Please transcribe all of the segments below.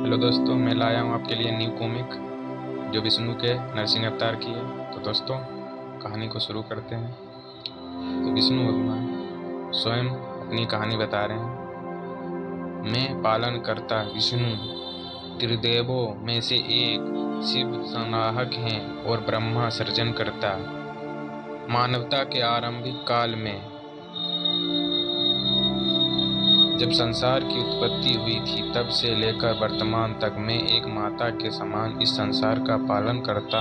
Hello दोस्तों, मैं लाया हूँ आपके लिए न्यू कॉमिक जो विष्णु के नरसिंह अवतार की है। तो दोस्तों, कहानी को शुरू करते हैं। तो विष्णु भगवान स्वयं अपनी कहानी बता रहे हैं। मैं पालन करता विष्णु त्रिदेवों में से एक शिव संवाहक हैं और ब्रह्मा सृजन करता। मानवता के आरंभिक काल में जब संसार की उत्पत्ति हुई थी, तब से लेकर वर्तमान तक मैं एक माता के समान इस संसार का पालन करता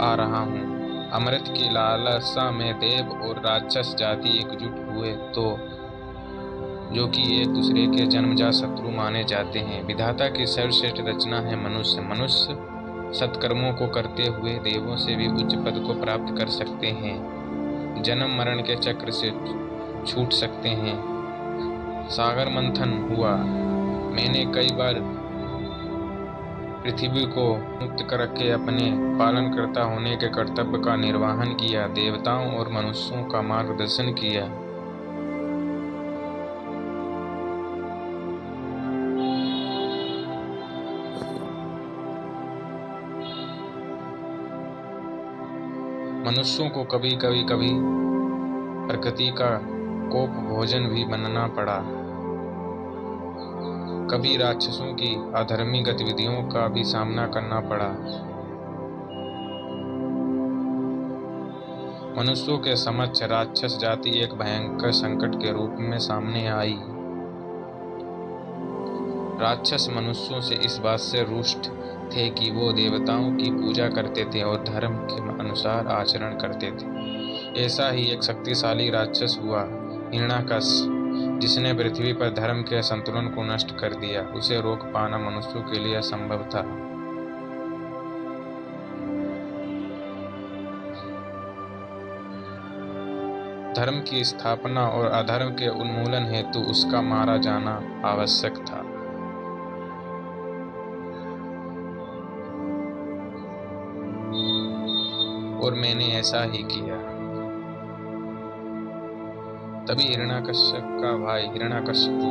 आ रहा हूँ। अमृत की लालसा में देव और राक्षस जाति एकजुट हुए तो जो कि एक दूसरे के जन्मजात शत्रु माने जाते हैं। विधाता की सर्वश्रेष्ठ रचना है मनुष्य। मनुष्य सत्कर्मों को करते हुए देवों से भी उच्च पद को प्राप्त कर सकते हैं, जन्म मरण के चक्र से छूट सकते हैं। सागर मंथन हुआ। मैंने कई बार पृथ्वी को मुक्त करके अपने पालनकर्ता होने के कर्तव्य का निर्वहन किया, देवताओं और मनुष्यों का मार्गदर्शन किया। मनुष्यों को कभी प्रकृति का कोप भोजन भी बनना पड़ा। कभी राक्षसों की अधर्मी गतिविधियों का भी सामना करना पड़ा। मनुष्यों के समक्ष राक्षस जाति एक भयंकर संकट के रूप में सामने आई। राक्षस मनुष्यों से इस बात से रुष्ट थे कि वो देवताओं की पूजा करते थे और धर्म के अनुसार आचरण करते थे। ऐसा ही एक शक्तिशाली राक्षस हुआ, हिरण्याकश्यप, जिसने पृथ्वी पर धर्म के संतुलन को नष्ट कर दिया। उसे रोक पाना मनुष्यों के लिए असंभव था। धर्म की स्थापना और अधर्म के उन्मूलन हेतु उसका मारा जाना आवश्यक था। और मैंने ऐसा ही किया। तभी हिरण्याकश्यप का भाई हिरण्यकशिपु,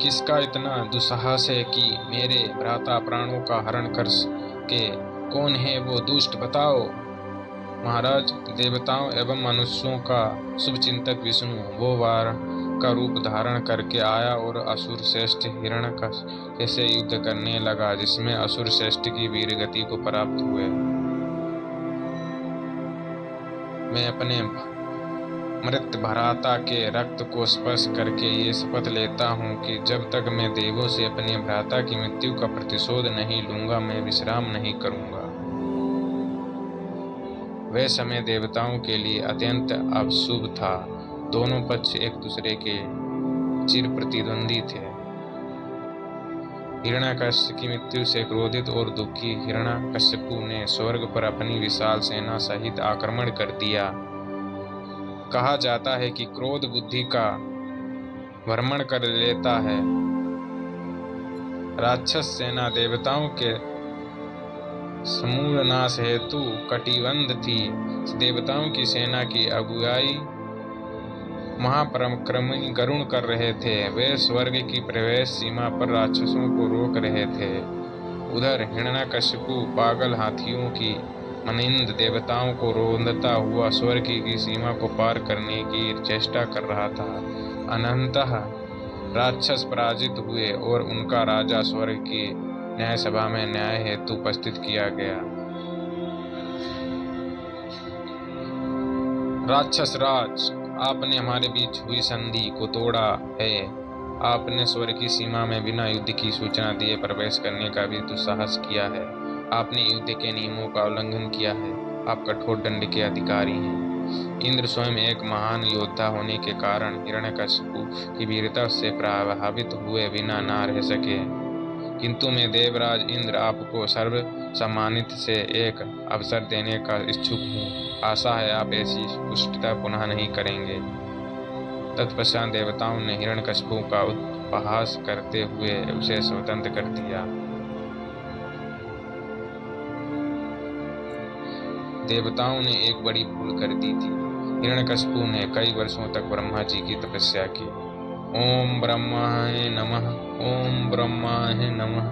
किसका इतना दुस्साहस है कि मेरे भ्राता प्राणों का हरण कर के? कौन है वो दुष्ट, बताओ। महाराज, देवताओं एवं मनुष्यों का शुभचिंतक विष्णु वो वार का रूप धारण करके आया और असुर श्रेष्ठ हिरण्यकश्यप से युद्ध करने लगा, जिसमें असुर श्रेष्ठ की वीरगति को प्राप्त हुए। मैं अपने मृत भ्राता के रक्त को स्पर्श करके ये शपथ लेता हूँ कि जब तक मैं देवों से अपने भ्राता की मृत्यु का प्रतिशोध नहीं लूंगा, मैं विश्राम नहीं करूंगा। वह समय देवताओं के लिए अत्यंत अशुभ था। दोनों पक्ष एक दूसरे के चिर प्रतिद्वंदी थे। हिरण्यकश्यप की मृत्यु से क्रोधित और दुखी हिरण्यकशिपु ने स्वर्ग पर अपनी विशाल सेना सहित आक्रमण कर दिया। कहा जाता है कि क्रोध बुद्धि का भ्रमण कर लेता है। राक्षस सेना देवताओं के समूल नाश हेतु कटिबद्ध थी। देवताओं की सेना की अगुवाई महापराक्रमी गरुण कर रहे थे। वे स्वर्ग की प्रवेश सीमा पर राक्षसों को रोक रहे थे। उधर हिरण्यकशिपु पागल हाथियों की मनिंद देवताओं को रोंदता हुआ स्वर्ग की सीमा को पार करने की चेष्टा कर रहा था। अनंतः राक्षस पराजित हुए और उनका राजा स्वर्ग की न्याय सभा में न्याय हेतु उपस्थित किया गया। राक्षस राज, आपने हमारे बीच हुई संधि को तोड़ा है। आपने स्वर्ग की सीमा में बिना युद्ध की सूचना दिए प्रवेश करने का भी दुस्साहस किया है। आपने युद्ध के नियमों का उल्लंघन किया है। आप कठोर दंड के अधिकारी हैं। इंद्र स्वयं एक महान योद्धा होने के कारण हिरण्यकशिपु की वीरता से प्रभावित हुए बिना न रह सके। किंतु मैं देवराज इंद्र आपको सर्व सम्मानित से एक अवसर देने का इच्छुक हूँ। आशा है आप ऐसी पुष्टता पुनः नहीं करेंगे। तत्पश्चात देवताओं ने हिरण्यकशिपु का उपहास करते हुए उसे स्वतंत्र कर दिया। देवताओं ने एक बड़ी भूल कर दी थी। हिरण्यकशिपु ने कई वर्षों तक ब्रह्मा जी की तपस्या की। ओम ब्रह्माय नमः, ओम ब्रह्माय नमः।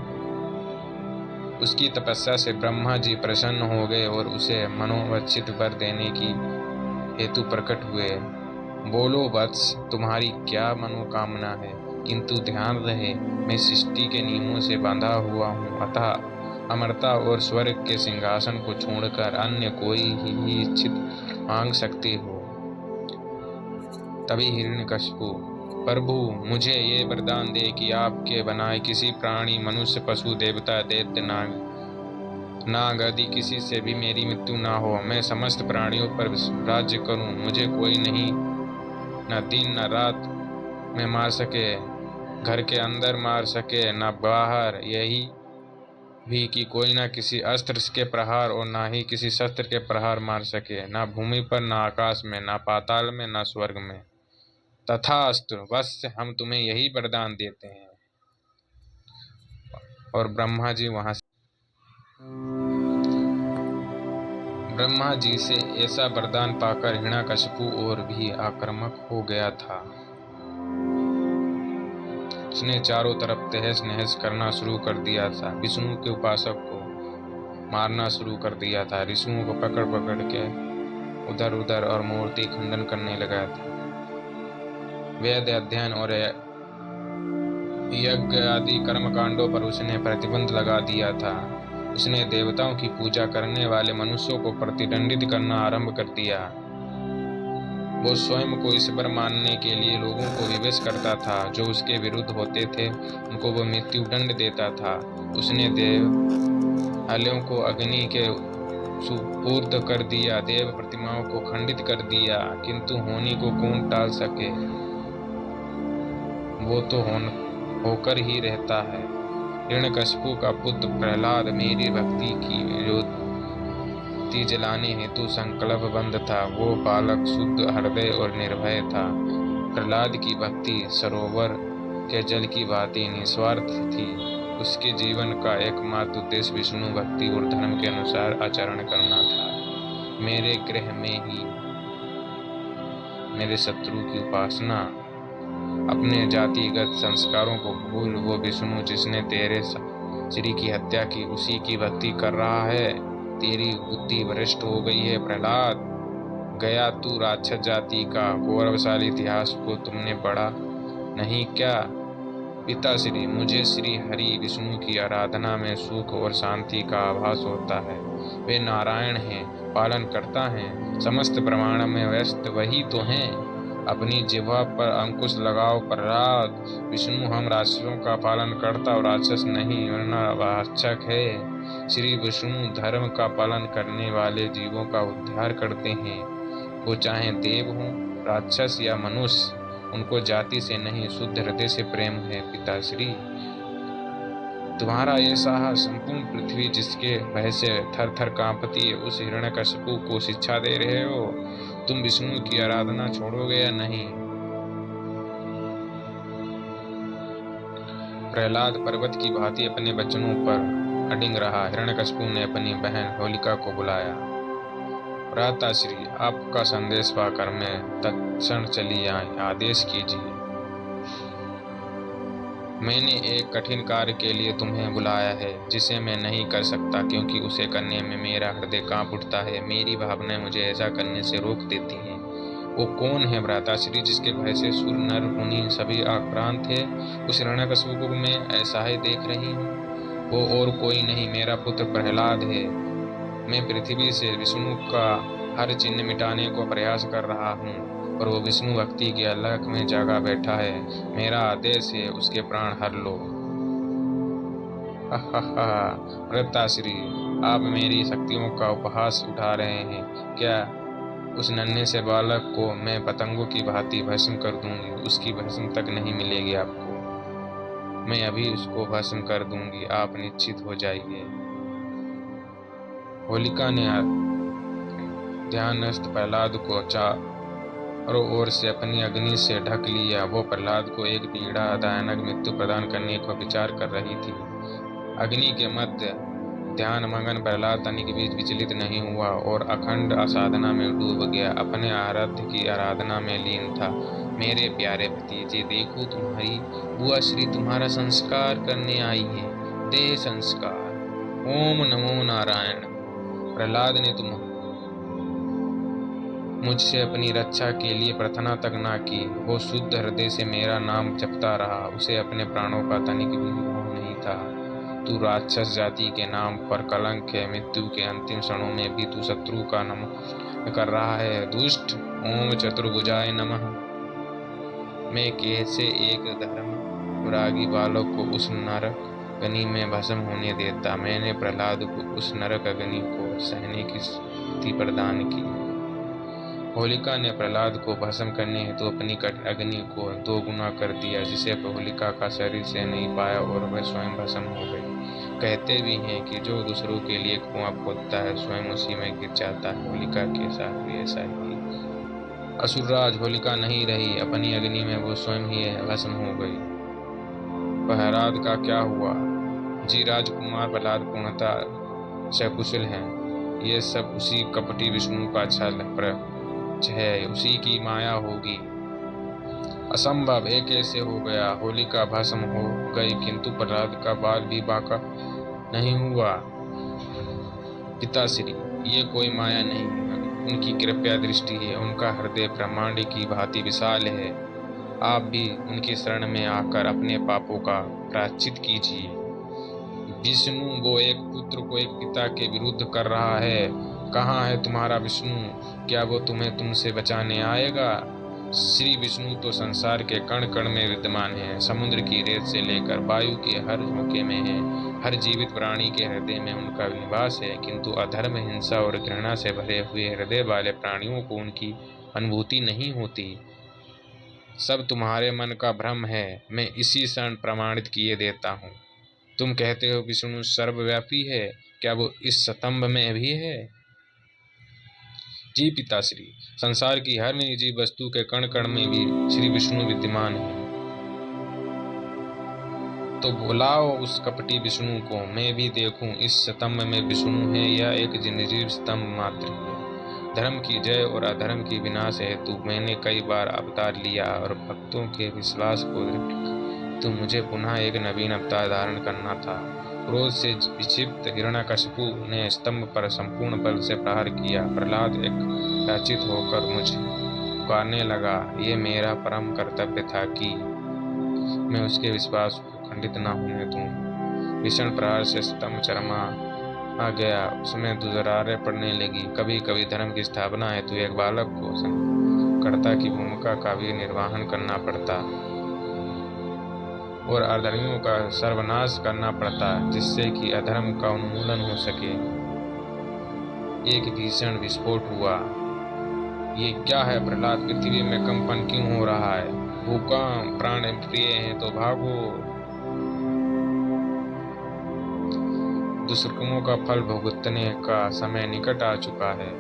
उसकी तपस्या से ब्रह्मा जी प्रसन्न हो गए और उसे मनोवांछित वर देने की हेतु प्रकट हुए। बोलो वत्स, तुम्हारी क्या मनोकामना है? किंतु ध्यान रहे, मैं सृष्टि के नियमों से बंधा हुआ हूँ, अतः अमरता और स्वर्ग के सिंहासन को छोड़कर अन्य कोई ही इच्छित मांग सकते हो। तभी हिरण्यकशिपु, प्रभु, मुझे ये वरदान दे कि आपके बनाए किसी प्राणी, मनुष्य, पशु, देवता, दैत्य, नाग आदि किसी से भी मेरी मृत्यु ना हो। मैं समस्त प्राणियों पर राज्य करूं, मुझे कोई नहीं, न दिन न रात में मार सके, घर के अंदर मार सके न बाहर। यही भी कि कोई न किसी अस्त्र के प्रहार और ना ही किसी शस्त्र के प्रहार मार सके, न भूमि पर, न आकाश में, न पाताल में, न स्वर्ग में। तथास्तु, बस हम तुम्हें यही वरदान देते हैं। और ब्रह्मा जी से ऐसा वरदान पाकर हिरण्यकशिपु और भी आक्रामक हो गया था। उसने चारों तरफ तहस नहस करना शुरू कर दिया था। विष्णु के उपासक को मारना शुरू कर दिया था। ऋषियों को पकड़ पकड़ के उधर उधर और मूर्ति खंडन करने लगा था। वेद अध्ययन और यज्ञ आदि कर्मकांडों पर उसने प्रतिबंध लगा दिया था। उसने देवताओं की पूजा करने वाले मनुष्यों को प्रतिदंडित करना आरंभ कर दिया। वो स्वयं को ईश्वर मानने के लिए लोगों को विवश करता था। जो उसके विरुद्ध होते थे उनको वो मृत्यु दंड देता था। उसने देवालयों को अग्नि के सुपुर्द कर दिया, देव प्रतिमाओं को खंडित कर दिया, किंतु होनी को कौन टाल सके? वो तो होकर ही रहता है। हिरण्यकशिपु का पुत्र प्रहलाद मेरी भक्ति की ज्योति जलाने हेतु संकल्पबद्ध था। वो बालक शुद्ध हृदय और निर्भय था। प्रहलाद की भक्ति सरोवर के जल की भांति निस्वार्थ थी। उसके जीवन का एकमात्र उद्देश्य विष्णु भक्ति और धर्म के अनुसार आचरण करना था। मेरे गृह में ही मेरे शत्रु की उपासना, अपने जातिगत संस्कारों को भूल। वो विष्णु जिसने तेरे श्री की हत्या की, उसी की भक्ति कर रहा है। तेरी बुद्धि भ्रष्ट हो गई है प्रहलाद। गया तू राक्षस जाति का गौरवशाली इतिहास को तुमने पढ़ा नहीं क्या? पिताश्री, मुझे श्री हरि विष्णु की आराधना में सुख और शांति का आभास होता है। वे नारायण हैं, पालन करता हैं, समस्त ब्रह्मांड में व्यस्त वही तो हैं। अपनी जिह्वा पर अंकुश लगाओ प्रहलाद। विष्णु हम राक्षसों का पालन करता और राक्षस नहीं, वरना रक्षक है। श्री विष्णु धर्म का पालन करने वाले जीवों का उद्धार करते हैं। वो चाहे देव हो, राक्षस या मनुष्य, उनको जाति से नहीं, शुद्ध हृदय से प्रेम है। पिताश्री, तुम्हारा ये साहस संपूर्ण पृथ्वी जिसके भय से थर थर कांपती है, उस हिरण्यकशिपु को शिक्षा दे रहे हो। तुम विष्णु की आराधना छोड़ोगे या नहीं? प्रहलाद पर्वत की भांति अपने वचनों पर अडिग रहा। हिरण्यकशिपु ने अपनी बहन होलिका को बुलाया। भ्राताश्री, आपका संदेश पाकर मैं तत्क्षण चली आई, आदेश कीजिए। मैंने एक कठिन कार्य के लिए तुम्हें बुलाया है, जिसे मैं नहीं कर सकता, क्योंकि उसे करने में मेरा हृदय कांप उठता है। मेरी भावनाएं मुझे ऐसा करने से रोक देती हैं। वो कौन है भ्राताश्री जिसके भय से सुर नर मुनि सभी आक्रांत थे? उस हिरण्यकशिपु को मैं ऐसा ही देख रही हूँ। वो और कोई नहीं, मेरा पुत्र प्रहलाद है। मैं पृथ्वी से विष्णु का हर चिन्ह मिटाने को प्रयास कर रहा हूँ, पर वो विष्णु भक्ति के अलख में जगा बैठा है। मेरा आदेश है, उसके प्राण हर लो। भ्राताश्री, आप मेरी शक्तियों का उपहास उठा रहे हैं क्या? उस नन्हे से बालक को मैं पतंगों की भांति भस्म कर दूंगी। उसकी भस्म तक नहीं मिलेगी आपको। मैं अभी उसको भस्म कर दूंगी, आप निश्चित हो जाइए। होलिका ने ध्यानस्थ प्रहलाद को चारों ओर से अपनी अग्नि से ढक लिया। वो प्रहलाद को एक पीड़ादायक मृत्यु प्रदान करने को विचार कर रही थी। अग्नि के मध्य ध्यान मगन प्रहलाद तनिक भी विचलित नहीं हुआ और अखंड असाधना में डूब गया, अपने आराध्य की आराधना में लीन था। मेरे प्यारे भतीजे, देखो तुम्हारी बुआ श्री तुम्हारा संस्कार करने आई है। दे संस्कार। ओम नमो नारायण। प्रहलाद ने तुम मुझसे अपनी रक्षा के लिए प्रार्थना तक ना की। वो शुद्ध हृदय से मेरा नाम जपता रहा, उसे अपने प्राणों का तनिक भी मोह नहीं था। तू राक्षस जाति के नाम पर कलंक है, मृत्यु के अंतिम क्षणों में भी तू शत्रु का नमन कर रहा है। दुष्ट। ओम चतुर्भुजाय नमः। मैं कैसे एक धर्म रागी बालक को उस नरक अग्नि में भस्म होने देता। मैंने प्रहलाद को उस नरक अग्नि को सहने की शक्ति प्रदान की। होलिका ने प्रहलाद को भस्म करने हेतु अपनी अग्नि को 2 गुना कर दिया, जिसे होलिका का शरीर से नहीं पाया और वह स्वयं भस्म हो गई। कहते भी हैं कि जो दूसरों के लिए कुआं खोदता है स्वयं उसी में गिर जाता है। होलिका के साथ भी ऐसा ही। असुरराज होलिका नहीं रही, अपनी अग्नि में वो स्वयं ही भस्म हो गई। प्रहलाद का क्या हुआ? जी राजकुमार, प्रहलाद पूर्णतः सकुशल हैं। ये सब उसी कपटी विष्णु का छल है, उसी की माया होगी। असंभव, ये कैसे हो गया? होलिका भस्म हो गई किंतु प्रहलाद का बाल भी बाका नहीं हुआ। पिताश्री, ये कोई माया नहीं, उनकी कृपा दृष्टि है। उनका हृदय ब्रह्मांड की भांति विशाल है। आप भी उनकी शरण में आकर अपने पापों का प्रायश्चित कीजिए। विष्णु, वो एक पुत्र को एक पिता के विरुद्ध कर रहा है। कहाँ है तुम्हारा विष्णु? क्या वो तुम्हें तुमसे बचाने आएगा? श्री विष्णु तो संसार के कण कण में विद्यमान है, समुद्र की रेत से लेकर वायु के हर झोंके में है। हर जीवित प्राणी के हृदय में उनका निवास है, किंतु अधर्म, हिंसा और घृणा से भरे हुए हृदय वाले प्राणियों को उनकी अनुभूति नहीं होती। सब तुम्हारे मन का भ्रम है, मैं इसी क्षण प्रमाणित किए देता हूँ। तुम कहते हो विष्णु सर्वव्यापी है, क्या वो इस स्तंभ में भी है? जी पिताश्री, संसार की हर निजी वस्तु के कण कण में भी श्री विष्णु विद्यमान है। तो बुलाओ उस कपटी विष्णु को, मैं भी देखूं इस स्तंभ में विष्णु है या एक निर्जीव स्तंभ मात्र है। धर्म की जय और अधर्म की विनाश हेतु मैंने कई बार अवतार लिया और भक्तों के विश्वास को दृढ़, तो मुझे पुनः एक नवीन अवतार धारण करना था। क्रोध से विक्षिप्त हिरण्यकशिपु ने स्तंभ पर संपूर्ण बल से प्रहार किया। प्रहलाद एक राचित होकर मुझे पुकारने लगा। ये मेरा परम कर्तव्य था कि मैं उसके विश्वास को खंडित न होने दूं। भीषण प्रहार से स्तंभ चरमा आ गया, उसमें दुरारें पड़ने लगी। कभी कभी धर्म की स्थापना हेतु तो एक बालक को कर्ता की भूमिका का भी निर्वहन करना पड़ता और अधर्मियों का सर्वनाश करना पड़ता, जिससे कि अधर्म का उन्मूलन हो सके। एक भीषण विस्फोट हुआ। ये क्या है प्रहलाद? पृथ्वी में कंपन क्यों हो रहा है? भूकंप, प्राण प्रिय हैं तो भागो। दुष्कर्मों का फल भुगतने का समय निकट आ चुका है।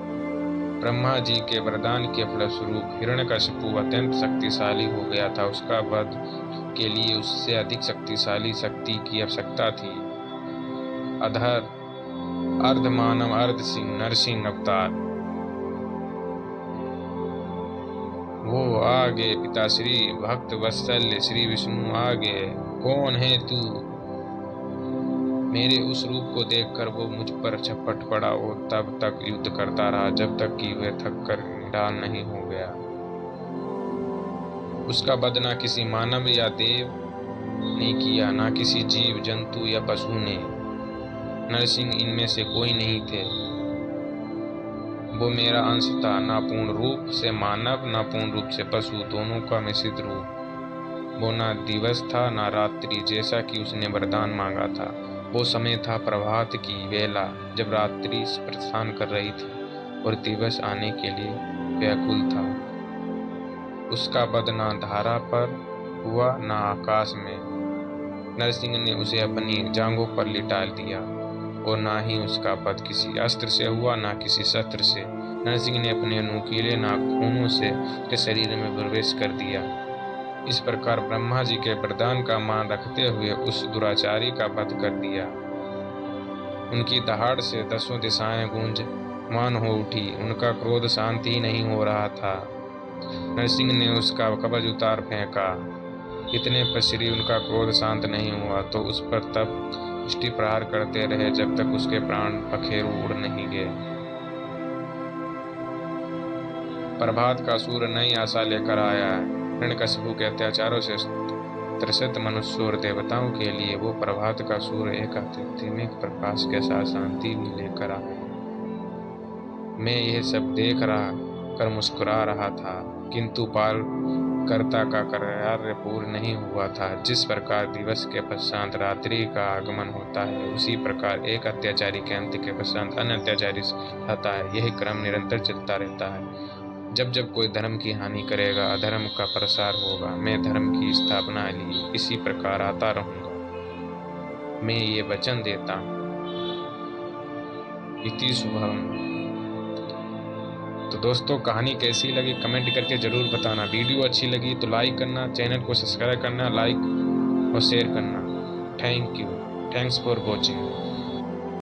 ब्रह्मा जी के वरदान के फलस्वरूप हिरण्यकशिपु अत्यंत शक्तिशाली हो गया था। उसका वध के लिए उससे अधिक शक्तिशाली शक्ति की आवश्यकता थी। अधर अर्ध मानव अर्ध सिंह नरसिंह अवतार वो आ गए। पिताश्री, भक्त वत्सल्य श्री विष्णु आ गए। कौन है तू? मेरे उस रूप को देखकर वो मुझ पर झपट पड़ा और तब तक युद्ध करता रहा जब तक कि वह थककर निढाल नहीं हो गया। उसका वध न किसी मानव या देव ने किया, न किसी जीव जंतु या पशु ने। नरसिंह इनमें से कोई नहीं थे। वो मेरा अंश था, न पूर्ण रूप से मानव न पूर्ण रूप से पशु, दोनों का मिश्रित रूप। वो न दिवस था न रात्रि, जैसा कि उसने वरदान मांगा था। वो समय था प्रभात की वेला, जब रात्रि प्रस्थान कर रही थी और दिवस आने के लिए व्याकुल था। उसका वध न धारा पर हुआ न आकाश में। नरसिंह ने उसे अपनी जांघों पर लिटा दिया और न ही उसका वध किसी अस्त्र से हुआ न किसी शस्त्र से। नरसिंह ने अपने नुकीले नाखूनों से उसके शरीर में प्रवेश कर दिया। इस प्रकार ब्रह्मा जी के वरदान का मान रखते हुए उस दुराचारी का वध कर दिया। उनकी दहाड़ से दसों दिशाएं गूंजमान हो उठी। उनका क्रोध शांत ही नहीं हो रहा था। नरसिंह ने उसका कवच उतार फेंका। इतने पर श्री उनका क्रोध शांत नहीं हुआ तो उस पर तब दृष्टि प्रहार करते रहे जब तक उसके प्राण पखेरु उड़ नहीं गए। प्रभात का सूर्य नई आशा लेकर आया है। हिरण्यकशिपु के अत्याचारों से त्रसित मनुष्यों और देवताओं के लिए वो प्रभात का सूर्य एक आध्यात्मिक प्रकाश के साथ शांति भी लेकर आया। मैं यह सब देख रहा कर मुस्कुरा रहा था, किंतु पालकर्ता का कार्य पूर्ण नहीं हुआ था। जिस प्रकार दिवस के पश्चात रात्रि का आगमन होता है, उसी प्रकार एक अत्याचारी के अंत के पश्चात अन्य अत्याचारी आता है। यह क्रम निरंतर चलता रहता है। जब जब कोई धर्म की हानि करेगा, अधर्म का प्रसार होगा। मैं धर्म की स्थापना लिए इसी प्रकार आता रहूंगा, मैं ये वचन देता हूँ। इति शुभम। तो दोस्तों, कहानी कैसी लगी कमेंट करके जरूर बताना। वीडियो अच्छी लगी तो लाइक करना, चैनल को सब्सक्राइब करना, लाइक और शेयर करना। Thank you. Thanks for watching.